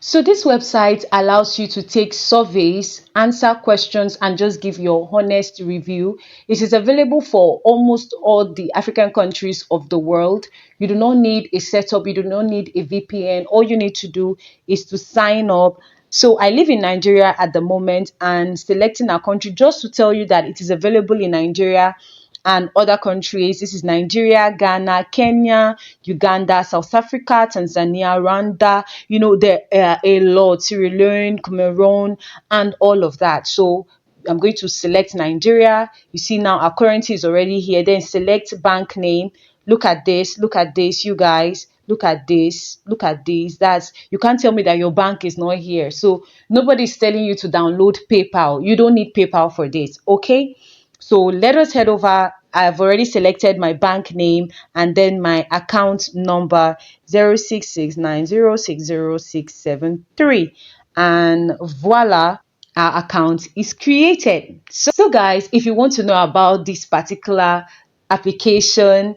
So this website allows you to take surveys, answer questions, and just give your honest review. It is available for almost all the African countries of the world. You do not need a setup, you do not need a VPN. All you need to do is to sign up. So I live in Nigeria at the moment, and selecting a country just to tell you that it is available in Nigeria and other countries. This is Nigeria, Ghana, Kenya, Uganda, South Africa, Tanzania, Rwanda. There are a lot, Sierra Leone, Cameroon, and all of that. So I'm going to select Nigeria. You see now our currency is already here. Then select bank name. Look at this, you guys. Look at this. That's, you can't tell me that your bank is not here. So nobody's telling you to download PayPal. You don't need PayPal for this, okay? So let us head over. I've already selected my bank name and then my account number 0669060673, and voila, our account is created. So guys, if you want to know about this particular application,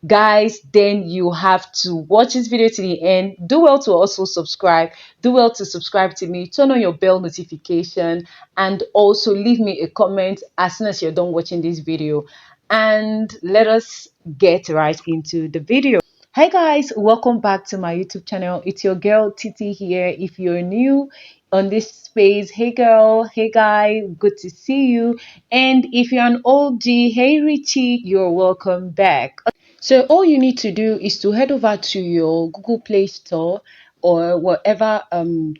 guys, then you have to watch this video to the end. Do well to also subscribe. Do well to subscribe to me. Turn on your bell notification and also leave me a comment as soon as you're done watching this video. And let us get right into the video. Hi guys, welcome back to my YouTube channel. It's your girl Titi here. If you're new on this space, hey girl, hey guy, good to see you. And if you're an oldie, hey Richie, you're welcome back. So all you need to do is to head over to your Google Play Store or whatever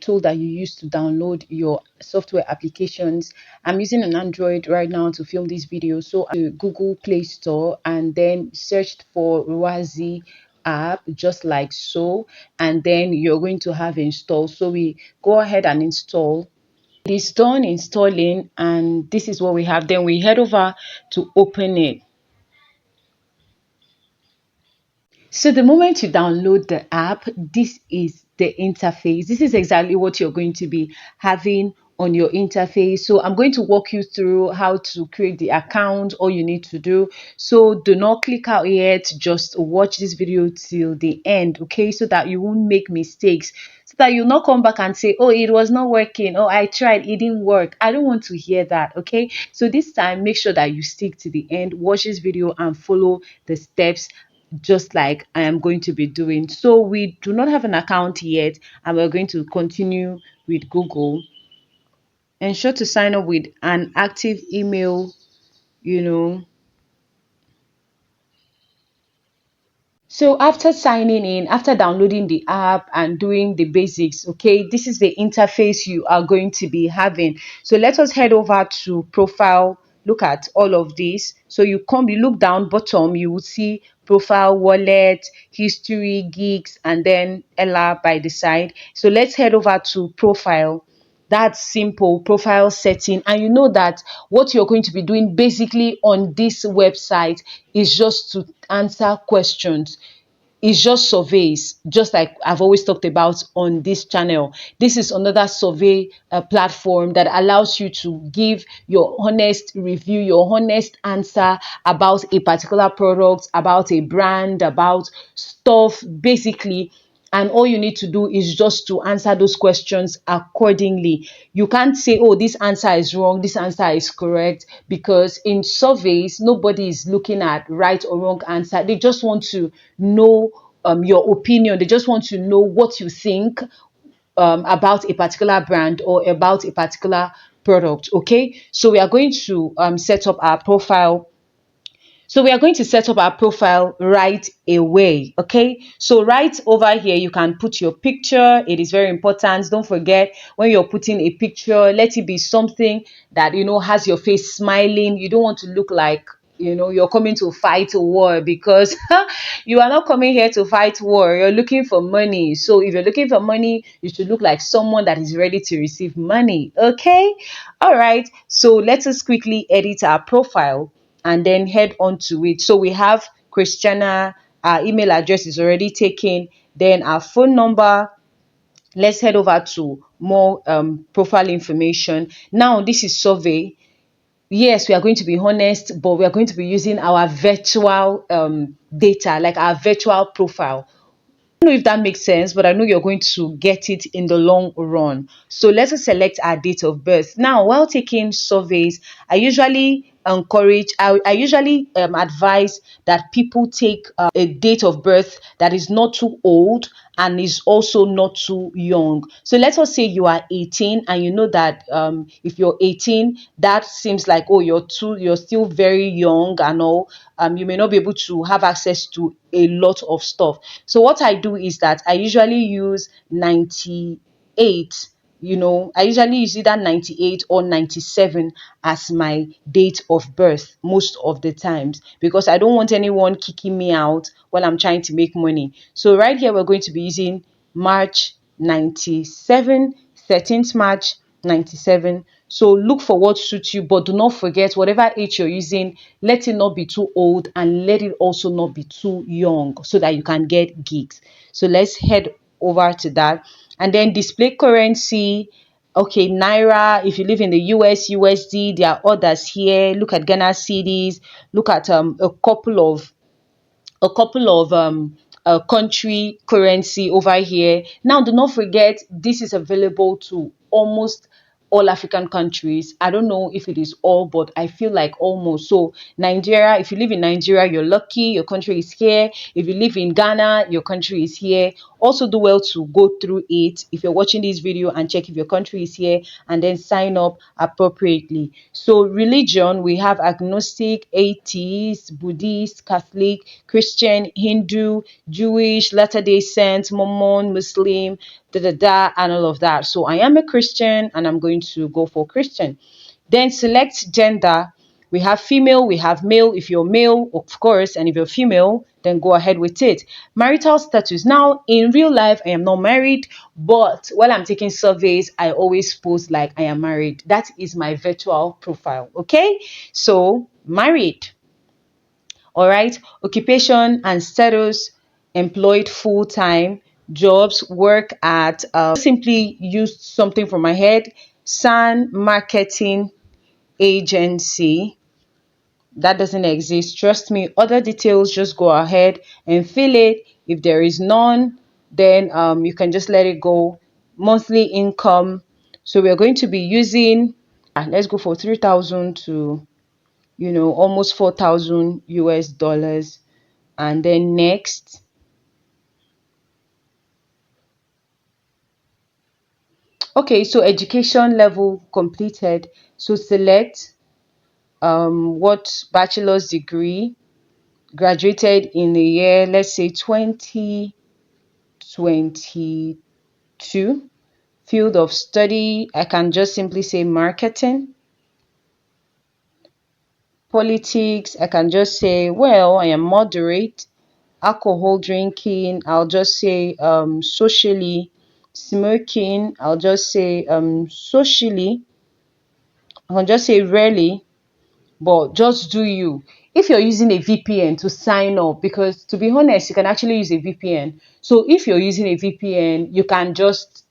tool that you use to download your software applications. I'm using an Android right now to film this video. So to Google Play Store and then searched for RWAZI app, just like so, and then you're going to have install. So we go ahead and install. It is done installing, and this is what we have. Then we head over to open it. So the moment you download the app, this is the interface. This is exactly what you're going to be having on your interface. So I'm going to walk you through how to create the account, all you need to do. So do not click out yet, just watch this video till the end, okay? So that you won't make mistakes, so that you'll not come back and say, oh, it was not working. Oh, I tried, it didn't work. I don't want to hear that, okay? So this time, make sure that you stick to the end, watch this video and follow the steps just like I am going to be doing. So we do not have an account yet, and we're going to continue with Google. Ensure to sign up with an active email. So after signing in, after downloading the app and doing the basics, okay, this is the interface you are going to be having. So let us head over to profile. Look at all of this. So you look down bottom, you will see profile, wallet, history, gigs, and then Ella by the side. So let's head over to profile. That's simple, profile setting. And you know that what you're going to be doing basically on this website is just to answer questions. It's just surveys, just like I've always talked about on this channel. This is another survey platform that allows you to give your honest review, your honest answer about a particular product, about a brand, about stuff, basically. And all you need to do is just to answer those questions accordingly. You can't say, oh, this answer is wrong, this answer is correct, because in surveys, nobody is looking at right or wrong answer. They just want to know your opinion. They just want to know what you think about a particular brand or about a particular product. Okay, so we are going to set up our profile. So we are going to set up our profile right away, okay? So right over here, you can put your picture. It is very important. Don't forget, when you're putting a picture, let it be something that, has your face smiling. You don't want to look like, you're coming to fight a war, because you are not coming here to fight war. You're looking for money. So if you're looking for money, you should look like someone that is ready to receive money, okay? All right, so let us quickly edit our profile and then head on to it. So we have Christiana, our email address is already taken, then our phone number. Let's head over to more profile information. Now this is survey. Yes, we are going to be honest, but we are going to be using our virtual data, like our virtual profile. know if that makes sense, but I know you're going to get it in the long run. So let us select our date of birth. Now, while taking surveys, I usually advise that people take a date of birth that is not too old and is also not too young. So let us say you are 18 and you know that if you're 18, that seems like, oh, you're still very young and all. You may not be able to have access to a lot of stuff. So what I do is that I usually use 98. I usually use either 98 or 97 as my date of birth most of the times, because I don't want anyone kicking me out while I'm trying to make money. So right here, we're going to be using March 97, 13th March 97. So look for what suits you, but do not forget, whatever age you're using, let it not be too old and let it also not be too young so that you can get gigs. So let's head over to that. And then display currency. Okay, Naira. If you live in the US, USD, there are others here. Look at Ghana cedis. Look at a couple of country currency over here. Now, do not forget, this is available to almost all African countries. I don't know if it is all, but I feel like almost. So Nigeria, if you live in Nigeria, you're lucky, your country is here. If you live in Ghana, your country is here. Also do well to go through it if you're watching this video and check if your country is here, and then sign up appropriately. So religion, we have agnostic, atheist, Buddhist, Catholic, Christian, Hindu, Jewish, Latter-day Saints, Mormon, Muslim, and all of that. So I am a Christian and I'm going to go for Christian. Then select gender. We have female, we have male. If you're male, of course, and if you're female, then go ahead with it. Marital status. Now, in real life, I am not married, but while I'm taking surveys, I always post like I am married. That is my virtual profile. Okay, so married. All right. Occupation and status: employed full time, jobs, work at, simply used something from my head, San Marketing Agency. That doesn't exist. Trust me. Other details, just go ahead and fill it. If there is none, then you can just let it go. Monthly income. So we're going to be using, let's go for 3,000 to, almost 4,000 US dollars. And then next. Okay, so education level completed. So select what bachelor's degree, graduated in the year, let's say 2022. Field of study, I can just simply say marketing. Politics, I can just say, well, I am moderate. Alcohol drinking, I'll just say socially. Smoking, I'll just say socially. I can just say rarely, but just do you. If you're using a VPN to sign up, because to be honest, you can actually use a VPN. So if you're using a VPN, you can just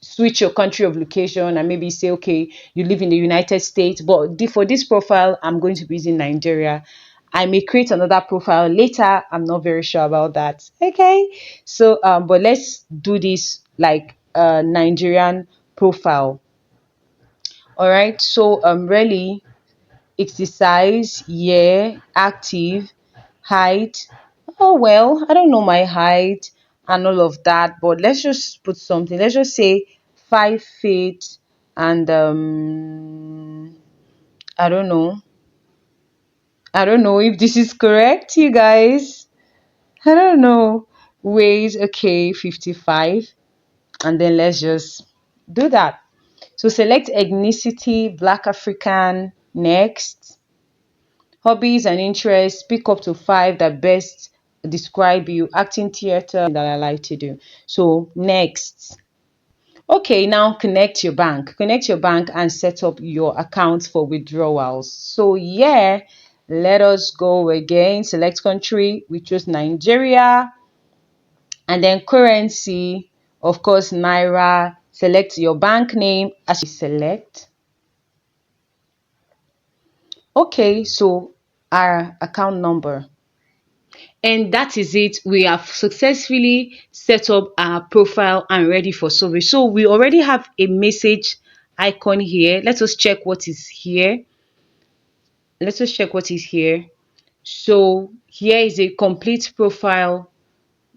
switch your country of location and maybe say, okay, you live in the United States, but for this profile, I'm going to be using Nigeria. I may create another profile later. I'm not very sure about that. Okay. So, but let's do this like a Nigerian profile. All right. So, really, exercise, yeah, active, height. Oh, well, I don't know my height and all of that, but let's just put something. Let's just say 5 feet and I don't know. I don't know if this is correct, you guys. I don't know. Weight, okay, 55. And then let's just do that. So select ethnicity, Black African, next. Hobbies and interests, pick up to 5 that best describe you. Acting, theater, that I like to do. So next. Okay, now connect your bank. Connect your bank and set up your account for withdrawals. So yeah, let us go again. Select country. We choose Nigeria. And then currency, of course, Naira. Select your bank name as you select. Okay, so our account number. And that is it. We have successfully set up our profile and ready for survey. So we already have a message icon here. Let us check what is here. Let us check what is here. So here is a complete profile.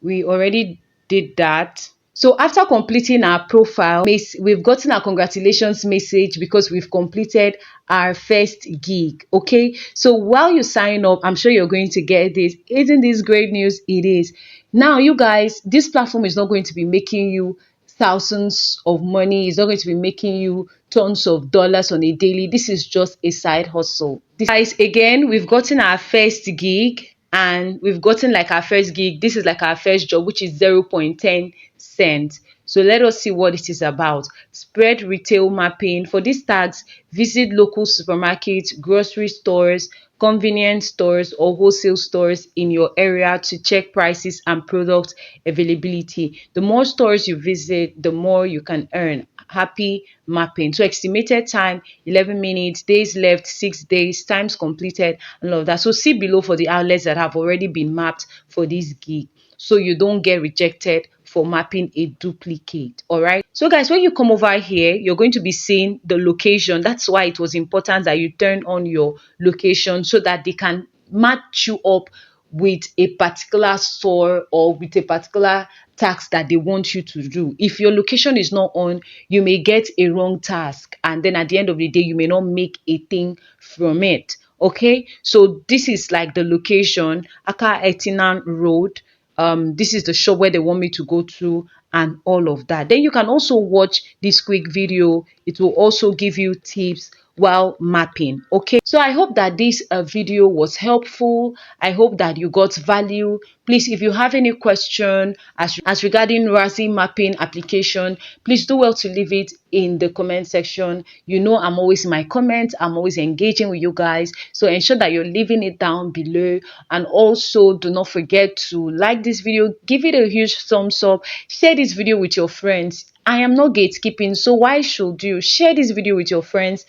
We already did that. So after completing our profile, we've gotten our congratulations message because we've completed our first gig. Okay, so while you sign up, I'm sure you're going to get this. Isn't this great news? It is. Now you guys, this platform is not going to be making you thousands of money. It's not going to be making you tons of dollars on a daily. This is just a side hustle. Guys, again, we've gotten our first gig, and we've gotten like our first gig. This is like our first job, which is 0.10 cents. So let us see what it is about. Spread retail mapping. For these tags, visit local supermarkets, grocery stores, convenience stores, or wholesale stores in your area to check prices and product availability. The more stores you visit, the more you can earn. Happy mapping. So estimated time 11 minutes, days left 6 days, times completed, and all of that. So see below for the outlets that have already been mapped for this gig, so you don't get rejected for mapping a duplicate. All right, so guys, when you come over here, you're going to be seeing the location. That's why it was important that you turn on your location so that they can match you up with a particular store or with a particular task that they want you to do. If your location is not on, you may get a wrong task, and then at the end of the day you may not make a thing from it. Okay, so this is like the location, Aka Etinan Road. This is the shop where they want me to go to, and all of that. Then you can also watch this quick video. It will also give you tips while mapping. Okay, so I hope that this video was helpful. I hope that you got value. Please, if you have any question as regarding RWAZI mapping application, please do well to leave it in the comment section. You know, I'm always in my comments. I'm always engaging with you guys, so ensure that you're leaving it down below. And also, do not forget to like this video, give it a huge thumbs up, share this video with your friends. I am not gatekeeping, so why should you share this video with your friends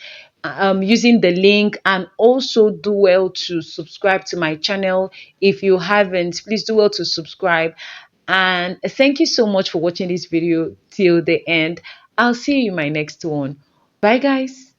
using the link? And also do well to subscribe to my channel. If you haven't, please do well to subscribe. And thank you so much for watching this video till the end. I'll see you in my next one. Bye guys.